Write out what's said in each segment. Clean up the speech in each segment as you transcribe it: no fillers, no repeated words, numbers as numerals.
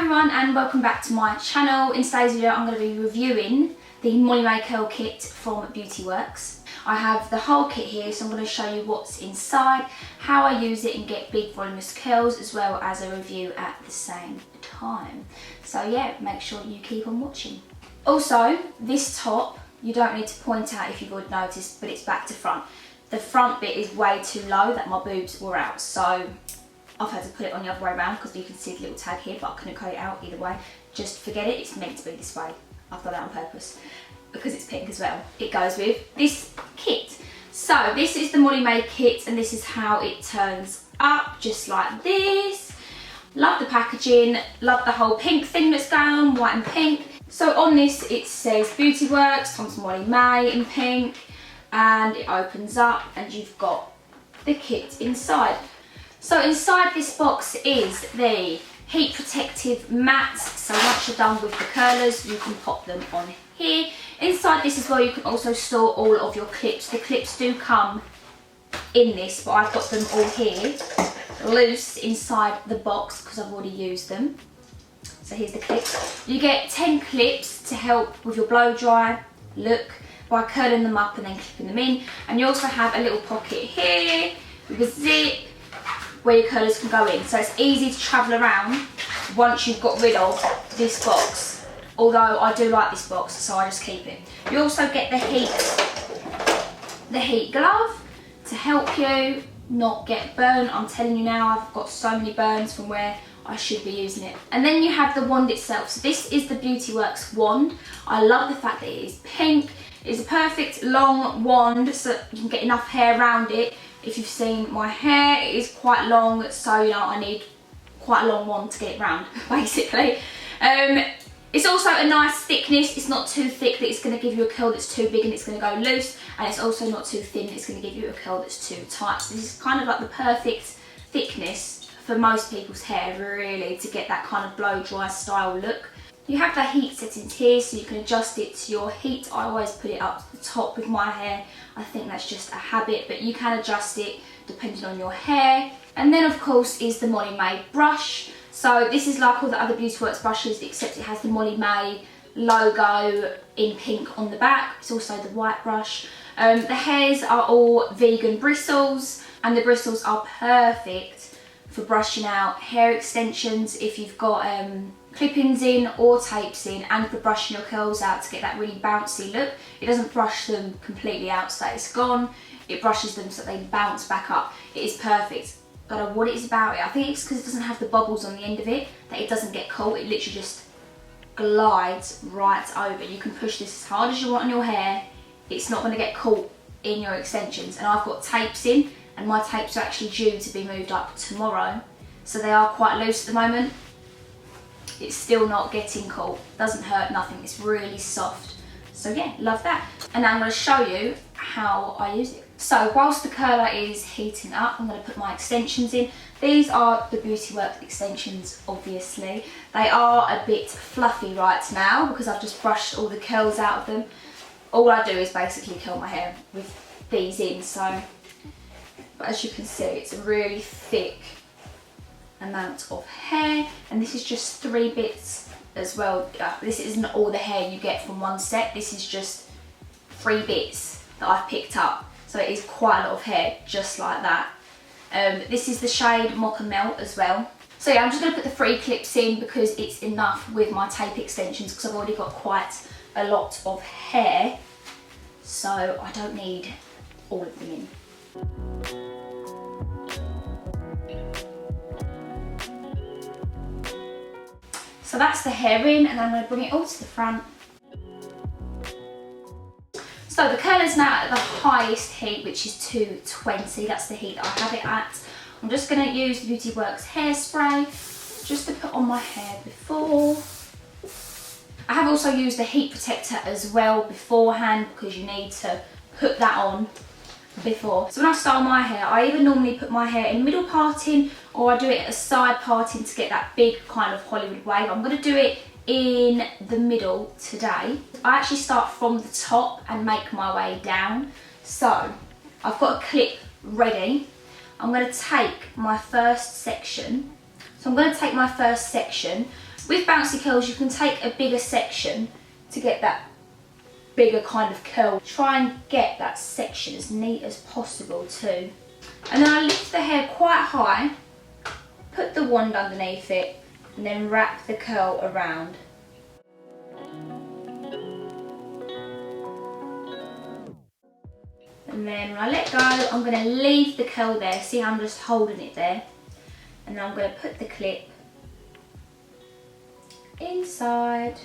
everyone and welcome back to my channel. In today's video I'm going to be reviewing the Molly Mae curl kit from Beautyworks. I have the whole kit here, so I'm going to show you what's inside, how I use it and get big voluminous curls, as well as a review at the same time. So yeah, make sure you keep on watching. Also, this top, you don't need to point out if you've already noticed, but it's back to front. The front bit is way too low that my boobs were out, so I've had to put it on the other way around because you can see the little tag here, but I couldn't cut it out either way. Just forget it, it's meant to be this way. I've done that on purpose because it's pink as well. It goes with this kit. So this is the Molly Mae kit and this is how it turns up, just like this. Love the packaging, love the whole pink thing that's going on, white and pink. So on this it says Beautyworks, Tom's Molly Mae in pink, and it opens up and you've got the kit inside. So inside this box is the heat protective mat. So once you're done with the curlers, you can pop them on here. Inside this as well, you can also store all of your clips. The clips do come in this, but I've got them all here, loose inside the box because I've already used them. So here's the clips. You get 10 clips to help with your blow dry look by curling them up and then clipping them in. And you also have a little pocket here with a zip where your curlers can go in. So it's easy to travel around once you've got rid of this box. Although I do like this box, so I just keep it. You also get the heat glove to help you not get burnt. I'm telling you now, I've got so many burns from where I should be using it. And then you have the wand itself. So this is the Beautyworks wand. I love the fact that it is pink. It's a perfect long wand so you can get enough hair around it. If you've seen my hair, it is quite long, so you know I need quite a long wand to get it round, basically. It's also a nice thickness. It's not too thick that it's going to give you a curl that's too big and it's going to go loose, and it's also not too thin that it's going to give you a curl that's too tight. So this is kind of like the perfect thickness for most people's hair, really, to get that kind of blow dry style look. You have the heat settings here, so you can adjust it to your heat. I always put it up to the top with my hair. I think that's just a habit, but you can adjust it depending on your hair. And then of course is the Molly Mae brush. So this is like all the other Beautyworks brushes, except it has the Molly Mae logo in pink on the back. It's also the white brush. The hairs are all vegan bristles, and the bristles are perfect for brushing out hair extensions if you've got clip-ins in or tapes in, and for brushing your curls out to get that really bouncy look. It doesn't brush them completely out so that it's gone. It brushes them so they bounce back up. It is perfect. I don't know what it is about it. I think it's because it doesn't have the bubbles on the end of it that it doesn't get caught. It literally just glides right over. You can push this as hard as you want on your hair. It's not going to get caught in your extensions. And I've got tapes in, and my tapes are actually due to be moved up tomorrow. So they are quite loose at the moment. It's still not getting caught. Doesn't hurt, nothing. It's really soft. So yeah, love that. And now I'm going to show you how I use it. So whilst the curler is heating up, I'm going to put my extensions in. These are the Beautyworks extensions, obviously. They are a bit fluffy right now because I've just brushed all the curls out of them. All I do is basically curl my hair with these in. So, but as you can see, it's a really thick amount of hair, and this is just 3 bits as well. This isn't all the hair you get from one set. This is just 3 bits that I've picked up, so it is quite a lot of hair just like that. This is the shade Mocha Melt as well. So yeah, I'm just going to put the 3 clips in because it's enough with my tape extensions because I've already got quite a lot of hair, so I don't need all of them in. So that's the hair in, and I'm going to bring it all to the front. So the curler's now at the highest heat, which is 220. That's the heat that I have it at. I'm just going to use the Beautyworks hairspray just to put on my hair before. I have also used the heat protector as well beforehand because you need to put that on before. So when I style my hair, I either normally put my hair in middle parting or I do it at a side parting to get that big kind of Hollywood wave. I'm going to do it in the middle today. I actually start from the top and make my way down. So I've got a clip ready. I'm going to take my first section. So I'm going to take my first section With bouncy curls, you can take a bigger section to get that bigger kind of curl. Try and get that section as neat as possible too. And then I lift the hair quite high, put the wand underneath it, and then wrap the curl around. And then when I let go, I'm going to leave the curl there. See how I'm just holding it there? And then I'm going to put the clip inside.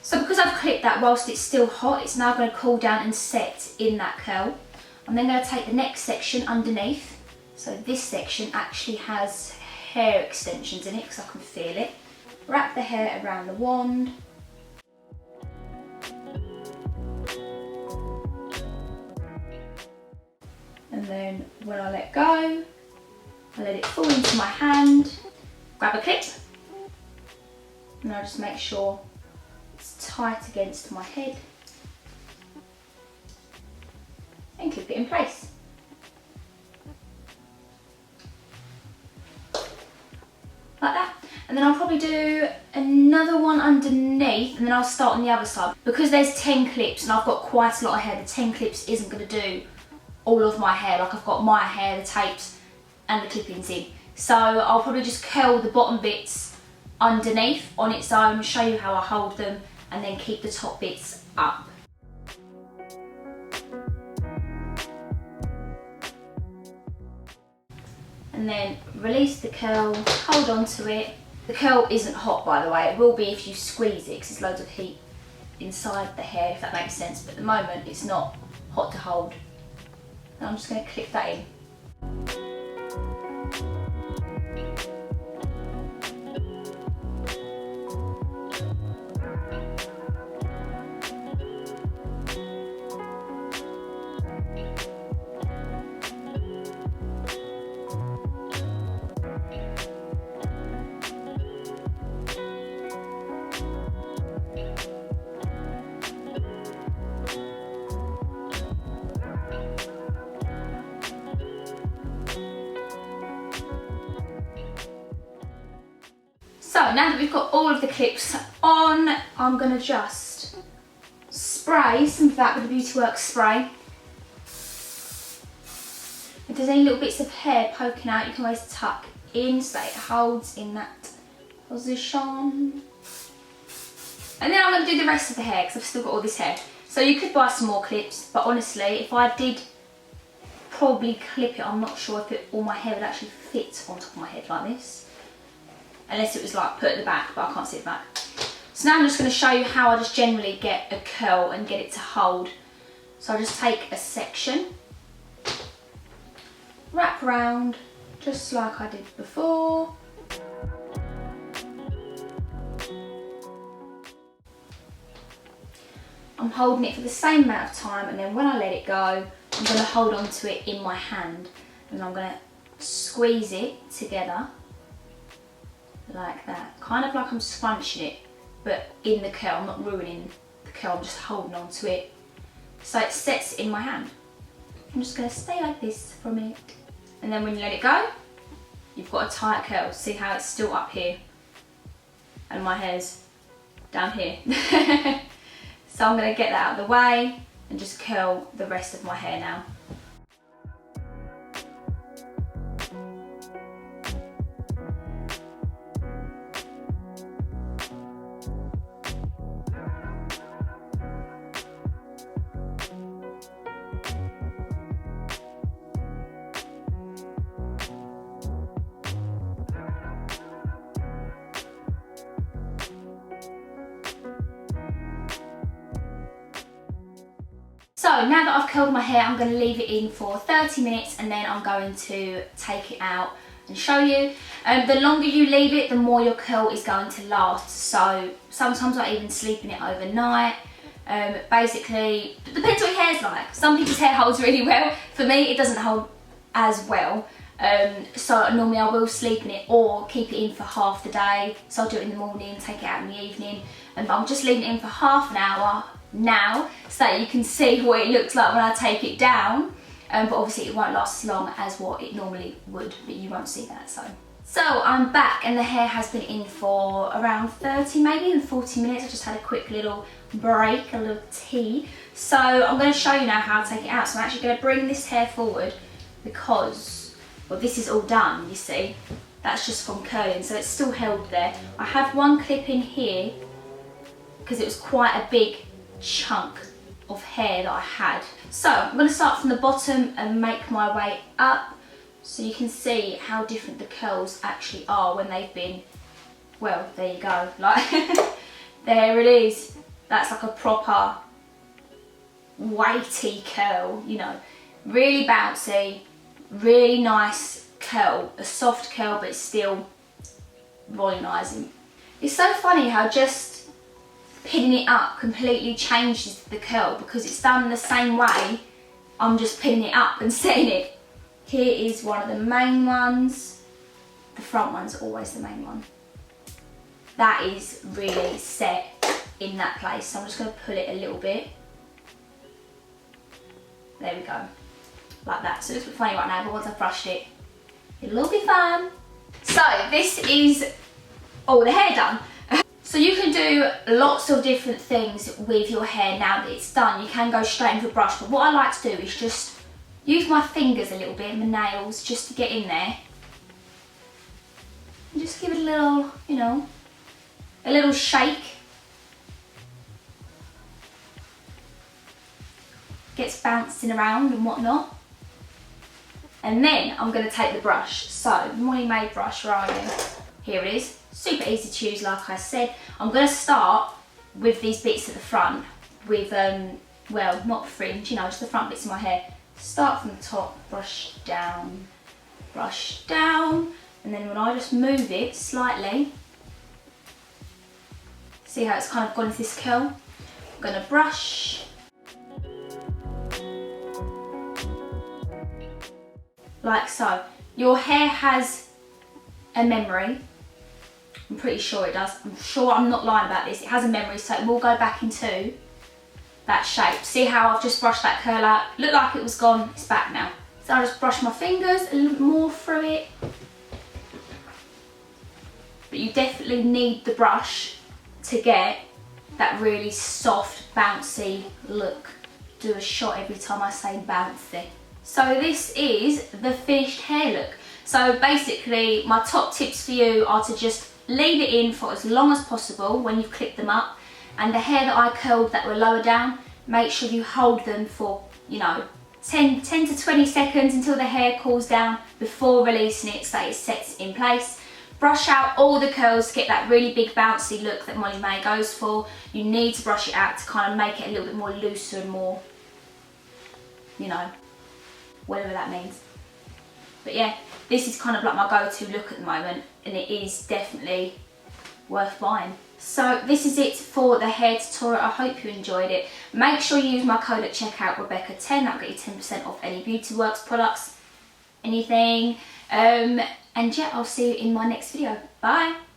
So because I've clipped that whilst it's still hot, it's now going to cool down and set in that curl. I'm then going to take the next section underneath. So this section actually has hair extensions in it because I can feel it. Wrap the hair around the wand. And then when I let go, I let it fall into my hand, grab a clip, and I just make sure it's tight against my head and clip it in place. Like that. And then I'll probably do another one underneath, and then I'll start on the other side. Because there's 10 clips and I've got quite a lot of hair, the 10 clips isn't going to do all of my hair. Like I've got my hair, the tapes and the clippings in. So I'll probably just curl the bottom bits underneath on its own, show you how I hold them, and then keep the top bits up. And then release the curl, hold on to it. The curl isn't hot, by the way. It will be if you squeeze it because there's loads of heat inside the hair, if that makes sense. But at the moment it's not hot to hold. And I'm just going to clip that in. So now that we've got all of the clips on, I'm going to just spray some of that with the Beautyworks spray. If there's any little bits of hair poking out, you can always tuck in so that it holds in that position. And then I'm going to do the rest of the hair because I've still got all this hair. So you could buy some more clips, but honestly, if I did probably clip it, I'm not sure if all my hair would actually fit on top of my head like this. Unless it was like put at the back, but I can't see the back. So now I'm just going to show you how I just generally get a curl and get it to hold. So I just take a section, wrap around, just like I did before. I'm holding it for the same amount of time, and then when I let it go, I'm going to hold on to it in my hand, and I'm going to squeeze it together. Like that, kind of like I'm scrunching it, but in the curl. I'm not ruining the curl, I'm just holding on to it so it sets in my hand. I'm just going to stay like this for a minute, and then when you let it go, you've got a tight curl. See how it's still up here and my hair's down here. So I'm going to get that out of the way and just curl the rest of my hair now. So now that I've curled my hair, I'm going to leave it in for 30 minutes and then I'm going to take it out and show you. The longer you leave it, the more your curl is going to last. So sometimes I even sleep in it overnight. Basically, it depends what your hair's like. Some people's hair holds really well. For me, it doesn't hold as well. So normally I will sleep in it or keep it in for half the day. So I'll do it in the morning, take it out in the evening. But I'm just leaving it in for half an hour now so that you can see what it looks like when I take it down. But obviously it won't last as long as what it normally would, but you won't see that. So So I'm back and the hair has been in for around 30 maybe and 40 minutes. I just had a quick little break, a little tea. So I'm going to show you now how to take it out. So I'm actually going to bring this hair forward because, well, this is all done, you see. That's just from curling, so it's still held there. I have one clip in here because it was quite a big chunk of hair that I had. So I'm going to start from the bottom and make my way up so you can see how different the curls actually are when they've been, well, there you go, like there it is. That's like a proper weighty curl, you know, really bouncy, really nice curl, a soft curl but still volumizing. It's so funny how just pinning it up completely changes the curl because it's done the same way. I'm just pinning it up and setting it. Here is one of the main ones. The front one's always the main one. That is really set in that place. So I'm just going to pull it a little bit. There we go. Like that. So it's a bit funny right now, but once I've brushed it, it'll all be fun. So this is all the hair done. So you can do lots of different things with your hair now that it's done. You can go straight into a brush, but what I like to do is just use my fingers a little bit and my nails just to get in there. And just give it a little, you know, a little shake. Gets bouncing around and whatnot. And then I'm going to take the brush. So, Molly Mae brush, where are you? Here it is. Super easy to use, like I said. I'm going to start with these bits at the front with, well, not fringe, you know, just the front bits of my hair. Start from the top, brush down, and then when I just move it slightly, see how it's kind of gone into this curl? I'm going to brush. Like so. Your hair has a memory. I'm pretty sure it does. I'm sure I'm not lying about this. It has a memory, so it will go back into that shape. See how I've just brushed that curl out? Looked like it was gone, it's back now. So I'll just brush my fingers a little bit more through it. But you definitely need the brush to get that really soft, bouncy look. Do a shot every time I say bouncy. So this is the finished hair look. So basically my top tips for you are to just leave it in for as long as possible when you've clipped them up. And the hair that I curled that were lower down, make sure you hold them for, you know, 10 to 20 seconds until the hair cools down before releasing it so that it sets in place. Brush out all the curls to get that really big bouncy look that Molly Mae goes for. You need to brush it out to kind of make it a little bit more looser and more, you know, whatever that means. But yeah, this is kind of like my go-to look at the moment, and it is definitely worth buying. So this is it for the hair tutorial. I hope you enjoyed it. Make sure you use my code at checkout, Rebekah10. That'll get you 10% off any Beautyworks products, anything. And yeah, I'll see you in my next video. Bye.